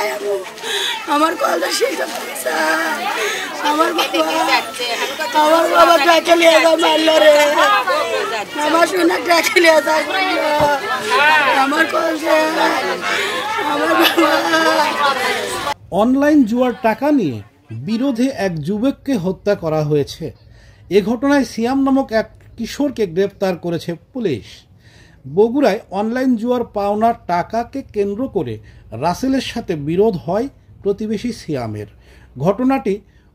চাই আমার কলটা শেষ আমার বাবা ট্রাকে নিয়ে যা মারল রে আমার শুনে ট্রাকে নিয়ে যা আমার কল আমার বাবা। অনলাইন জুয়ার টাকা নিয়ে বিরোধে এক যুবককে হত্যা করা হয়েছে। এ ঘটনায় সিয়াম নামক এক কিশোরকে গ্রেপ্তার করেছে পুলিশ। বগুড়ায় অনলাইন জুয়ার পাওনা টাকাকে কেন্দ্র করে রাসেলের সাথে বিরোধ হয় প্রতিবেশী সিয়ামের। ঘটনাটি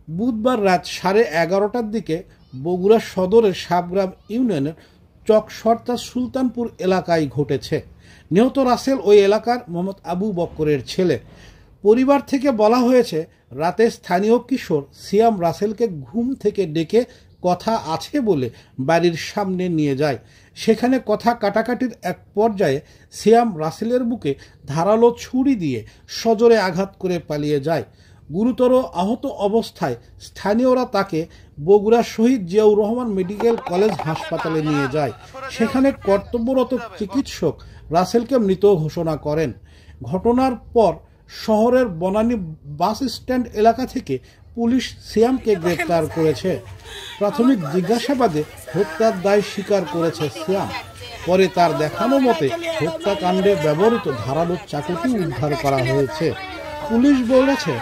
বুধবার রাত 11:30টার দিকে বগুড়া সদরের সাবগ্রাম ইউনিয়নের চকসর্তা সুলতানপুর এলাকায় ঘটেছে। নিহত রাসেল ওই এলাকার মোহাম্মদ আবু বক্করের ছেলে। পরিবার থেকে বলা হয়েছে, রাতে স্থানীয় কিশোর সিয়াম রাসেলকে ঘুম থেকে ডেকে কথা আছে বলে বাড়ির সামনে নিয়ে যায়। সেখানে কথা কাটাকাটির এক পর্যায়ে সিয়াম রাসেলের বুকে ধারালো ছুরি দিয়ে সজোরে আঘাত করে পালিয়ে যায়। গুরুতর আহত অবস্থায় স্থানীয়রা তাকে বগুড়া শহীদ জিয়াউর রহমান মেডিকেল কলেজ হাসপাতালে নিয়ে যায়। সেখানে কর্তব্যরত চিকিৎসক রাসেলকে মৃত ঘোষণা করেন। ঘটনার পর শহরের বনানী বাস স্ট্যান্ড এলাকা থেকে পুলিশ সিয়ামকে গ্রেপ্তার করেছে। প্রাথমিক জিজ্ঞাসাবাদে হত্যার দায় স্বীকার করেছে সিয়াম। পরে তার দেখানো মতে হত্যাকাণ্ডে ব্যবহৃত ধারালো চাকুটি উদ্ধার করা হয়েছে। পুলিশ বলেছে,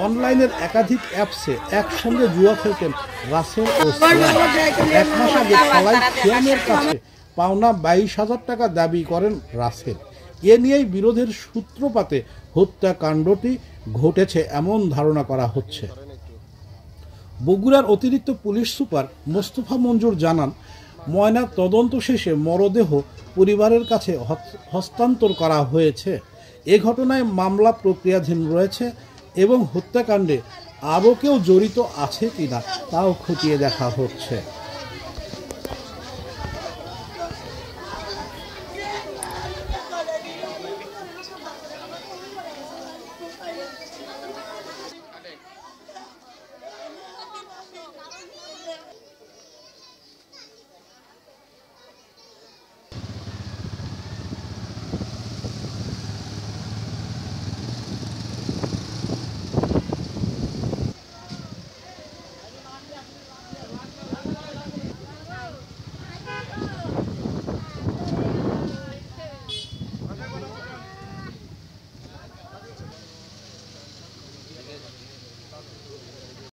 অনলাইনের একাধিক অ্যাপসে একসঙ্গে জুয়া খেলতেন রাসেল ও সিয়াম। 1 মাস আগে থানায় সিয়ামের কাছে পাওনা 22,000 টাকা দাবি করেন রাসেল। এ নিয়েই বিরোধের সূত্রপাতে হত্যাকাণ্ডটি ঘটেছে এমন ধারণা করা হচ্ছে। বগুড়ার অতিরিক্ত পুলিশ সুপার মোস্তফা মঞ্জুর জানান, ময়না তদন্ত শেষে মরদেহ পরিবারের কাছে হস্তান্তর করা হয়েছে। এ ঘটনায় মামলা প্রক্রিয়াধীন রয়েছে এবং হত্যাকাণ্ডে আরও কেউ জড়িত আছে কিনা তাও খতিয়ে দেখা হচ্ছে।